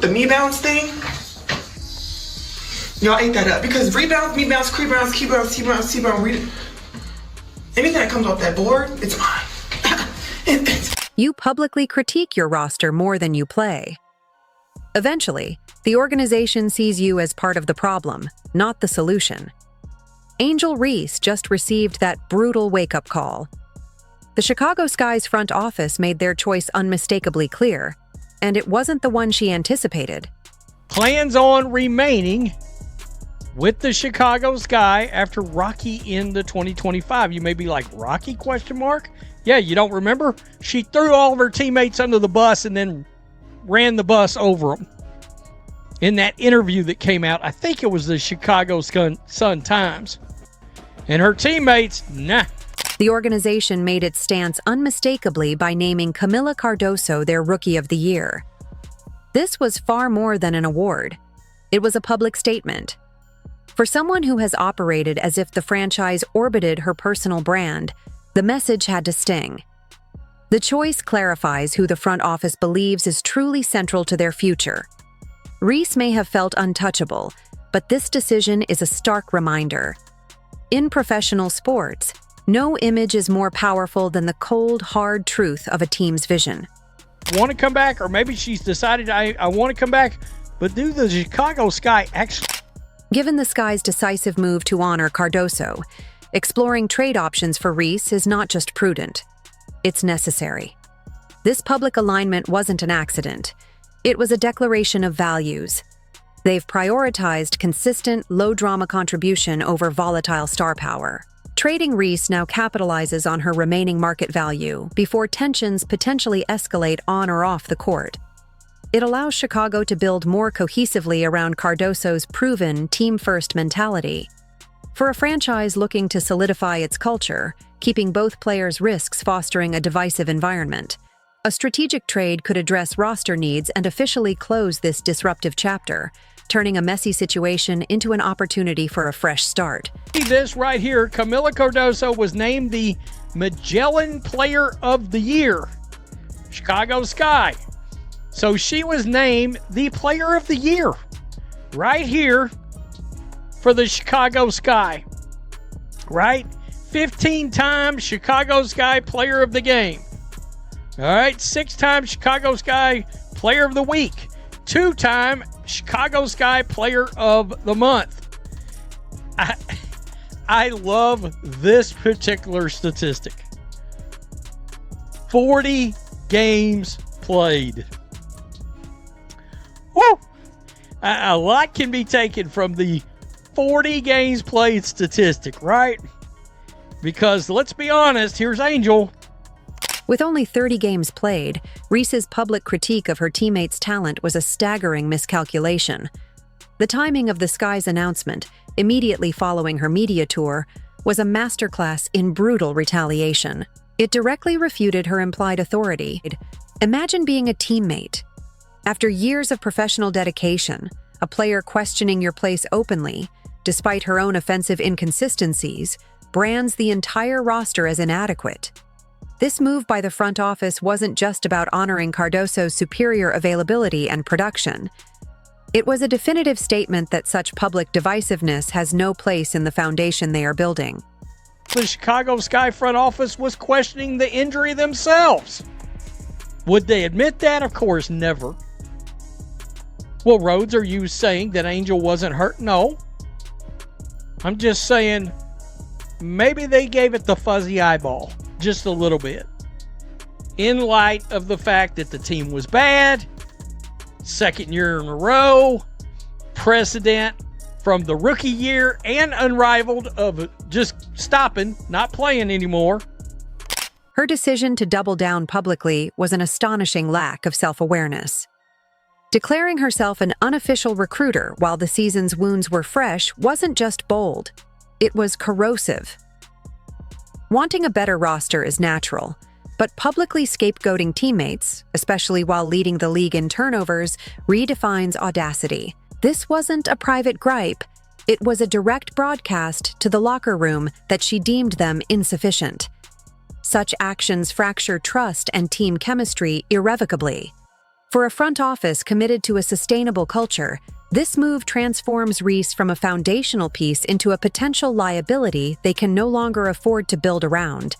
The me bounce thing, y'all ate that up because rebounds, me bounce, creep bounce, key bounce, T bounce, T bounce, anything that comes off that board, it's mine. You publicly critique your roster more than you play. Eventually, the organization sees you as part of the problem, not the solution. Angel Reese just received that brutal wake-up call. The Chicago Sky's front office made their choice unmistakably clear, and it wasn't the one she anticipated. Plans on remaining with the Chicago Sky after Rocky in the 2025. You may be like, Rocky, question mark? Yeah, you don't remember? She threw all of her teammates under the bus and then ran the bus over them. In that interview that came out, I think it was the Chicago Sun-Times. And her teammates, nah. The organization made its stance unmistakably by naming Camila Cardoso their Rookie of the Year. This was far more than an award. It was a public statement. For someone who has operated as if the franchise orbited her personal brand, the message had to sting. The choice clarifies who the front office believes is truly central to their future. Reese may have felt untouchable, but this decision is a stark reminder. In professional sports, no image is more powerful than the cold, hard truth of a team's vision. Want to come back, or maybe she's decided I want to come back, but do the Chicago Sky actually... Given the Sky's decisive move to honor Cardoso, exploring trade options for Reese is not just prudent, it's necessary. This public alignment wasn't an accident. It was a declaration of values. They've prioritized consistent, low-drama contribution over volatile star power. Trading Reese now capitalizes on her remaining market value before tensions potentially escalate on or off the court. It allows Chicago to build more cohesively around Cardoso's proven team-first mentality. For a franchise looking to solidify its culture, keeping both players' risks fostering a divisive environment, a strategic trade could address roster needs and officially close this disruptive chapter, turning a messy situation into an opportunity for a fresh start. This right here, Camila Cardoso was named the Magellan Player of the Year, Chicago Sky. So she was named the Player of the Year right here for the Chicago Sky, right? 15 times Chicago Sky Player of the Game. All right, 6 times Chicago Sky Player of the Week, 2-time Chicago Sky Player of the Month. I love this particular statistic. 40 games played. Woo! A lot can be taken from the 40 games played statistic, right? Because let's be honest, here's Angel. With only 30 games played, Reese's public critique of her teammates' talent was a staggering miscalculation. The timing of the Sky's announcement, immediately following her media tour, was a masterclass in brutal retaliation. It directly refuted her implied authority. Imagine being a teammate. After years of professional dedication, a player questioning your place openly, despite her own offensive inconsistencies, brands the entire roster as inadequate. This move by the front office wasn't just about honoring Cardoso's superior availability and production. It was a definitive statement that such public divisiveness has no place in the foundation they are building. The Chicago Sky front office was questioning the injury themselves. Would they admit that? Of course, never. Well, Rhodes, are you saying that Angel wasn't hurt? No. I'm just saying maybe they gave it the fuzzy eyeball just a little bit. In light of the fact that the team was bad, second year in a row, precedent from the rookie year and unrivaled of just stopping, not playing anymore. Her decision to double down publicly was an astonishing lack of self-awareness. Declaring herself an unofficial recruiter while the season's wounds were fresh wasn't just bold, it was corrosive. Wanting a better roster is natural, but publicly scapegoating teammates, especially while leading the league in turnovers, redefines audacity. This wasn't a private gripe, it was a direct broadcast to the locker room that she deemed them insufficient. Such actions fracture trust and team chemistry irrevocably. For a front office committed to a sustainable culture, this move transforms Reese from a foundational piece into a potential liability they can no longer afford to build around.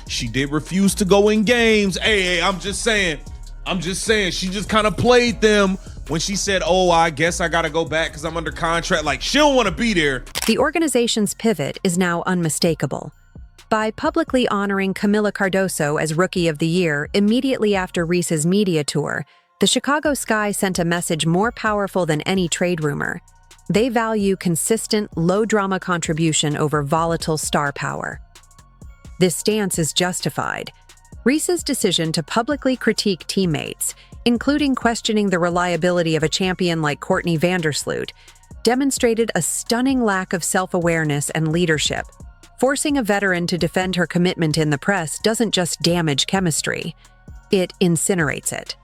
She did refuse to go in games. Hey, I'm just saying. She just kind of played them when she said, oh, I guess I got to go back because I'm under contract. Like, she don't want to be there. The organization's pivot is now unmistakable. By publicly honoring Camila Cardoso as Rookie of the Year immediately after Reese's media tour, the Chicago Sky sent a message more powerful than any trade rumor. They value consistent, low-drama contribution over volatile star power. This stance is justified. Reese's decision to publicly critique teammates, including questioning the reliability of a champion like Courtney Vandersloot, demonstrated a stunning lack of self-awareness and leadership. Forcing a veteran to defend her commitment in the press doesn't just damage chemistry, it incinerates it.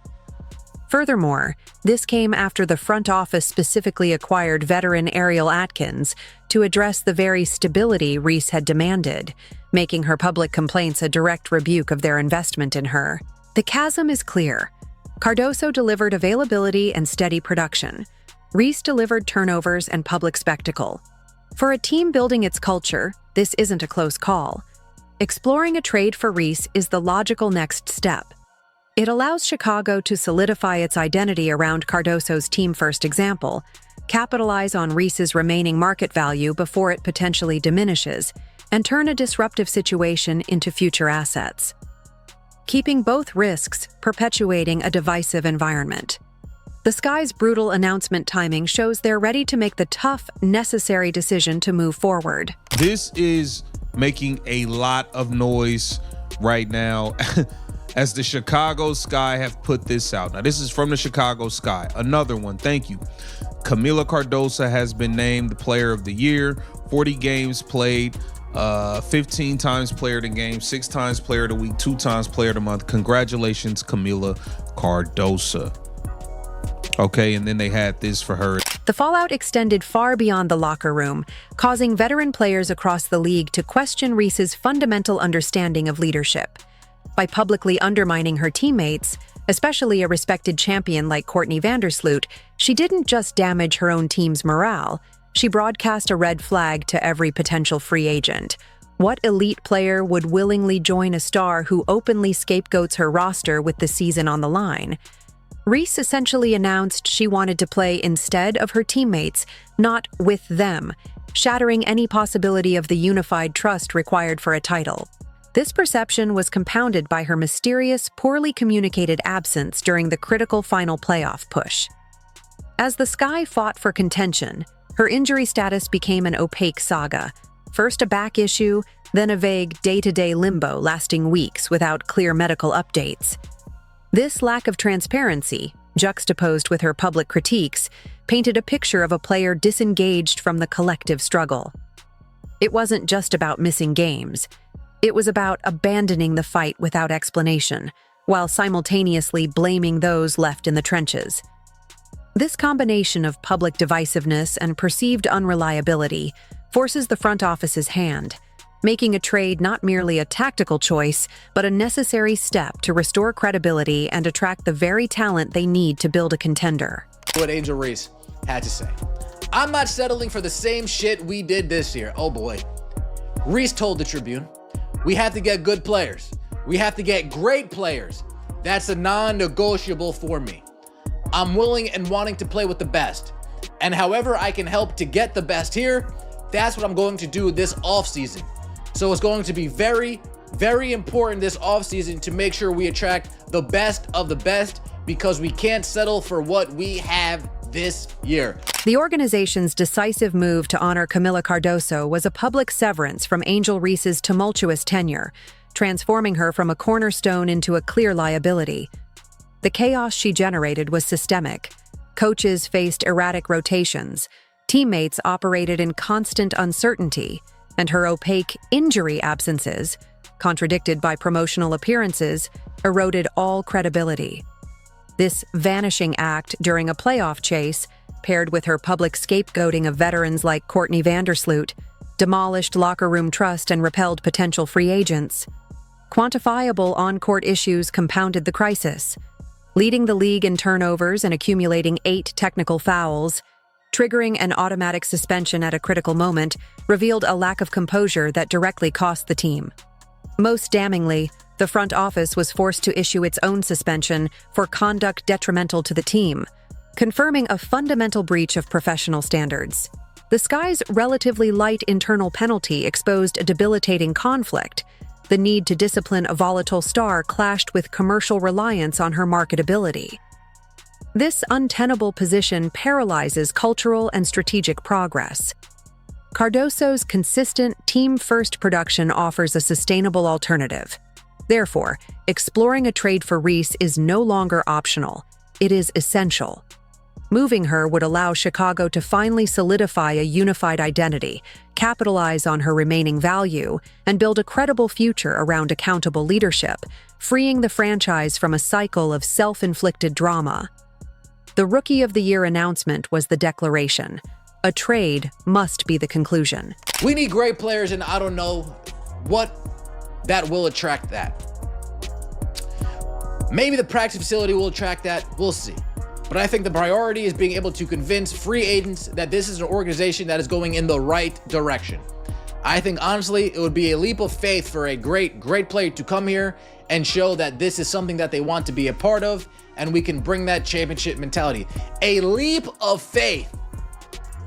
Furthermore, this came after the front office specifically acquired veteran Ariel Atkins to address the very stability Reese had demanded, making her public complaints a direct rebuke of their investment in her. The chasm is clear. Cardoso delivered availability and steady production. Reese delivered turnovers and public spectacle. For a team building its culture, this isn't a close call. Exploring a trade for Reese is the logical next step. It allows Chicago to solidify its identity around Cardoso's team-first example, capitalize on Reese's remaining market value before it potentially diminishes, and turn a disruptive situation into future assets. Keeping both risks, perpetuating a divisive environment. The Sky's brutal announcement timing shows they're ready to make the tough, necessary decision to move forward. This is making a lot of noise right now as the Chicago Sky have put this out. Now, this is from the Chicago Sky. Another one, thank you. Camila Cardoso has been named the Player of the Year, 40 games played, 15 times Player of the Game, 6 times Player of the Week, 2 times Player of the Month. Congratulations, Camila Cardoso. Okay, and then they had this for her. The fallout extended far beyond the locker room, causing veteran players across the league to question Reese's fundamental understanding of leadership. By publicly undermining her teammates, especially a respected champion like Courtney Vandersloot, she didn't just damage her own team's morale, she broadcast a red flag to every potential free agent. What elite player would willingly join a star who openly scapegoats her roster with the season on the line? Reese essentially announced she wanted to play instead of her teammates, not with them, shattering any possibility of the unified trust required for a title. This perception was compounded by her mysterious, poorly communicated absence during the critical final playoff push. As the Sky fought for contention, her injury status became an opaque saga. First a back issue, then a vague day-to-day limbo lasting weeks without clear medical updates. This lack of transparency, juxtaposed with her public critiques, painted a picture of a player disengaged from the collective struggle. It wasn't just about missing games. It was about abandoning the fight without explanation, while simultaneously blaming those left in the trenches. This combination of public divisiveness and perceived unreliability forces the front office's hand, making a trade not merely a tactical choice, but a necessary step to restore credibility and attract the very talent they need to build a contender. What Angel Reese had to say. I'm not settling for the same shit we did this year. Oh boy. Reese told the Tribune, we have to get good players. We have to get great players. That's a non-negotiable for me. I'm willing and wanting to play with the best. And however I can help to get the best here, that's what I'm going to do this offseason. So it's going to be very, very important this offseason to make sure we attract the best of the best, because we can't settle for what we have this year. The organization's decisive move to honor Camila Cardoso was a public severance from Angel Reese's tumultuous tenure, transforming her from a cornerstone into a clear liability. The chaos she generated was systemic. Coaches faced erratic rotations, teammates operated in constant uncertainty, and her opaque injury absences, contradicted by promotional appearances, eroded all credibility. This vanishing act during a playoff chase, paired with her public scapegoating of veterans like Courtney Vandersloot, demolished locker room trust and repelled potential free agents. Quantifiable on-court issues compounded the crisis. leading the league in turnovers and accumulating 8 technical fouls. Triggering an automatic suspension at a critical moment revealed a lack of composure that directly cost the team. Most damningly, the front office was forced to issue its own suspension for conduct detrimental to the team, confirming a fundamental breach of professional standards. The Sky's relatively light internal penalty exposed a debilitating conflict. The need to discipline a volatile star clashed with commercial reliance on her marketability. This untenable position paralyzes cultural and strategic progress. Cardoso's consistent team-first production offers a sustainable alternative. Therefore, exploring a trade for Reese is no longer optional. It is essential. Moving her would allow Chicago to finally solidify a unified identity, capitalize on her remaining value, and build a credible future around accountable leadership, freeing the franchise from a cycle of self-inflicted drama. The Rookie of the Year announcement was the declaration. A trade must be the conclusion. We need great players, and I don't know what that will attract that. Maybe the practice facility will attract that. We'll see. But I think the priority is being able to convince free agents that this is an organization that is going in the right direction. I think, honestly, it would be a leap of faith for a great player to come here and show that this is something that they want to be a part of, and we can bring that championship mentality. A leap of faith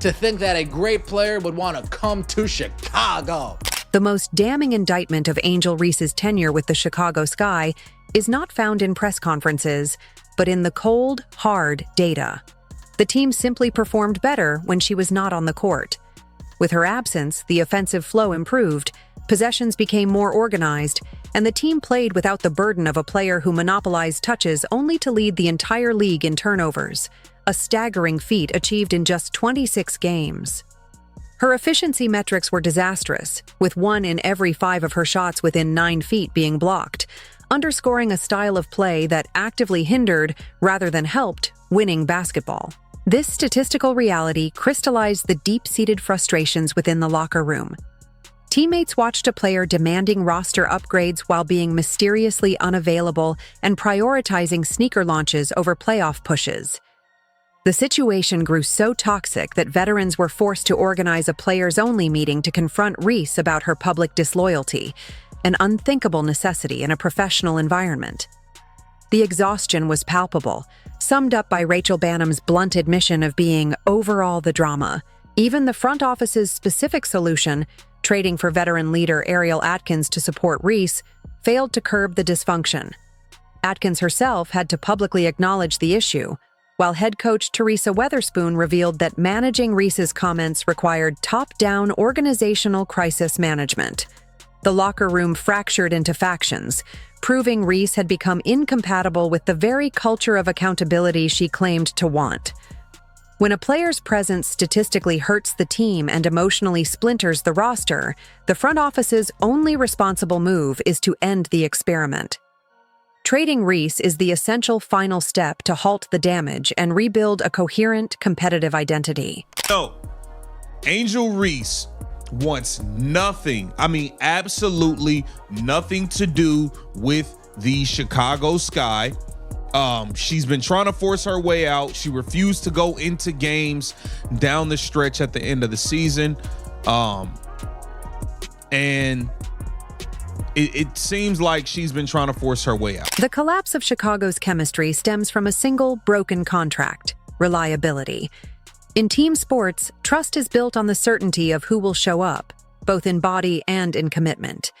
to think that a great player would want to come to Chicago. The most damning indictment of Angel Reese's tenure with the Chicago Sky is not found in press conferences, but in the cold, hard data. The team simply performed better when she was not on the court. With her absence, the offensive flow improved, possessions became more organized, and the team played without the burden of a player who monopolized touches only to lead the entire league in turnovers, a staggering feat achieved in just 26 games. Her efficiency metrics were disastrous, with 1 in every 5 of her shots within 9 feet being blocked, underscoring a style of play that actively hindered, rather than helped, winning basketball. This statistical reality crystallized the deep-seated frustrations within the locker room. Teammates watched a player demanding roster upgrades while being mysteriously unavailable and prioritizing sneaker launches over playoff pushes. The situation grew so toxic that veterans were forced to organize a players-only meeting to confront Reese about her public disloyalty, an unthinkable necessity in a professional environment. The exhaustion was palpable, summed up by Rachel Bannum's blunt admission of being overall the drama. Even the front office's specific solution, trading for veteran leader Ariel Atkins to support Reese, failed to curb the dysfunction. Atkins herself had to publicly acknowledge the issue, while head coach Teresa Weatherspoon revealed that managing Reese's comments required top-down organizational crisis management. The locker room fractured into factions, proving Reese had become incompatible with the very culture of accountability she claimed to want. When a player's presence statistically hurts the team and emotionally splinters the roster, the front office's only responsible move is to end the experiment. Trading Reese is the essential final step to halt the damage and rebuild a coherent, competitive identity. No, Angel Reese wants nothing, absolutely nothing to do with the Chicago Sky. She's been trying to force her way out. She refused to go into games down the stretch at the end of the season. And it seems like she's been trying to force her way out. The collapse of Chicago's chemistry stems from a single broken contract: reliability. In team sports, trust is built on the certainty of who will show up, both in body and in commitment.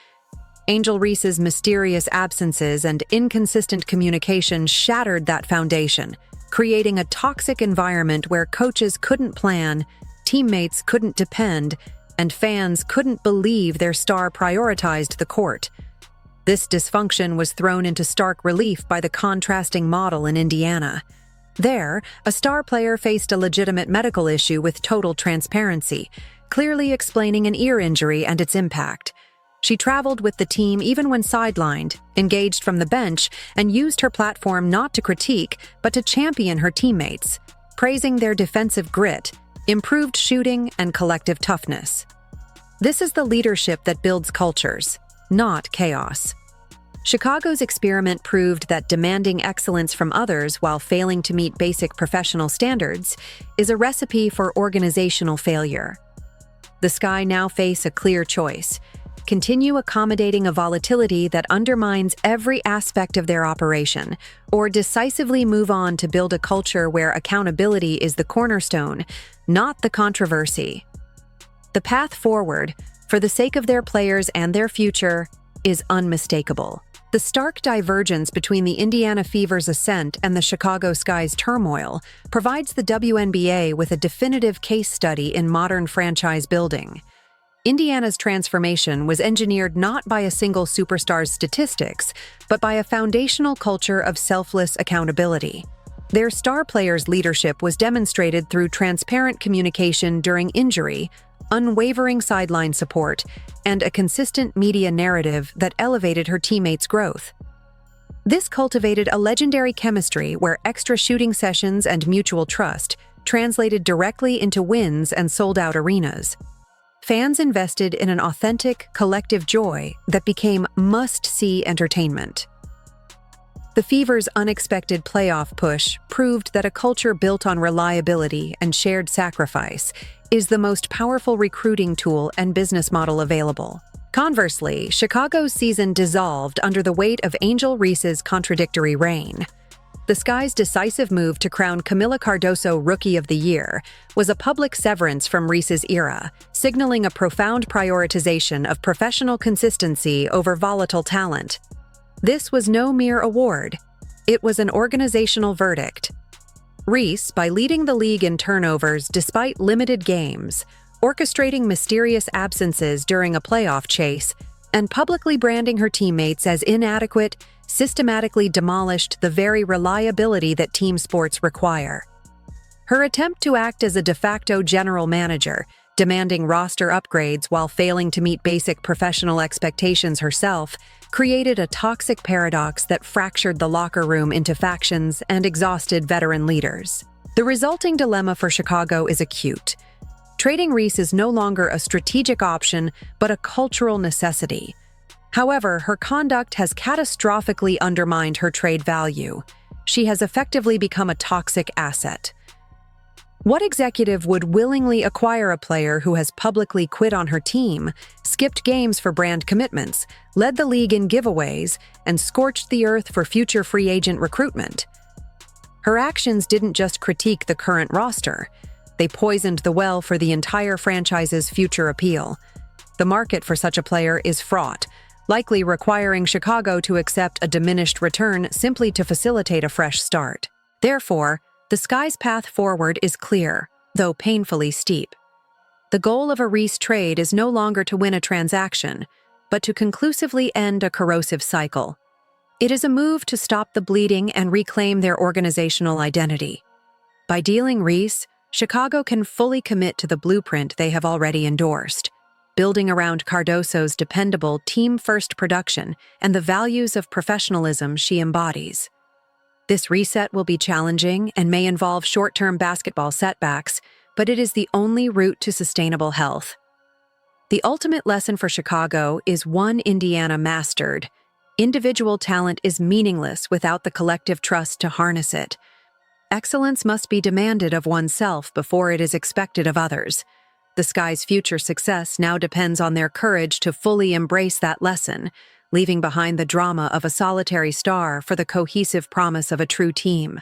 Angel Reese's mysterious absences and inconsistent communication shattered that foundation, creating a toxic environment where coaches couldn't plan, teammates couldn't depend, and fans couldn't believe their star prioritized the court. This dysfunction was thrown into stark relief by the contrasting model in Indiana. There, a star player faced a legitimate medical issue with total transparency, clearly explaining an ear injury and its impact. She traveled with the team even when sidelined, engaged from the bench, and used her platform not to critique, but to champion her teammates, praising their defensive grit, improved shooting, and collective toughness. This is the leadership that builds cultures, not chaos. Chicago's experiment proved that demanding excellence from others while failing to meet basic professional standards is a recipe for organizational failure. The Sky now face a clear choice: continue accommodating a volatility that undermines every aspect of their operation, or decisively move on to build a culture where accountability is the cornerstone, not the controversy. The path forward, for the sake of their players and their future, is unmistakable. The stark divergence between the Indiana Fever's ascent and the Chicago Sky's turmoil provides the WNBA with a definitive case study in modern franchise building. Indiana's transformation was engineered not by a single superstar's statistics, but by a foundational culture of selfless accountability. Their star players' leadership was demonstrated through transparent communication during injury, unwavering sideline support, and a consistent media narrative that elevated her teammates' growth. This cultivated a legendary chemistry where extra shooting sessions and mutual trust translated directly into wins and sold-out arenas. Fans invested in an authentic, collective joy that became must-see entertainment. The Fever's unexpected playoff push proved that a culture built on reliability and shared sacrifice is the most powerful recruiting tool and business model available. Conversely, Chicago's season dissolved under the weight of Angel Reese's contradictory reign. The Sky's decisive move to crown Camila Cardoso Rookie of the Year was a public severance from Reese's era, signaling a profound prioritization of professional consistency over volatile talent. This was no mere award. It was an organizational verdict. Reese, by leading the league in turnovers despite limited games, orchestrating mysterious absences during a playoff chase, and publicly branding her teammates as inadequate, systematically demolished the very reliability that team sports require. Her attempt to act as a de facto general manager, demanding roster upgrades while failing to meet basic professional expectations herself, created a toxic paradox that fractured the locker room into factions and exhausted veteran leaders. The resulting dilemma for Chicago is acute. Trading Reese is no longer a strategic option, but a cultural necessity. However, her conduct has catastrophically undermined her trade value. She has effectively become a toxic asset. What executive would willingly acquire a player who has publicly quit on her team, skipped games for brand commitments, led the league in giveaways, and scorched the earth for future free agent recruitment? Her actions didn't just critique the current roster. They poisoned the well for the entire franchise's future appeal. The market for such a player is fraught, likely requiring Chicago to accept a diminished return simply to facilitate a fresh start. Therefore, the Sky's path forward is clear, though painfully steep. The goal of a Reese trade is no longer to win a transaction, but to conclusively end a corrosive cycle. It is a move to stop the bleeding and reclaim their organizational identity. By dealing Reese, Chicago can fully commit to the blueprint they have already endorsed, building around Cardoso's dependable team-first production and the values of professionalism she embodies. This reset will be challenging and may involve short-term basketball setbacks, but it is the only route to sustainable health. The ultimate lesson for Chicago is one Indiana mastered: individual talent is meaningless without the collective trust to harness it. Excellence must be demanded of oneself before it is expected of others. The Sky's future success now depends on their courage to fully embrace that lesson, leaving behind the drama of a solitary star for the cohesive promise of a true team.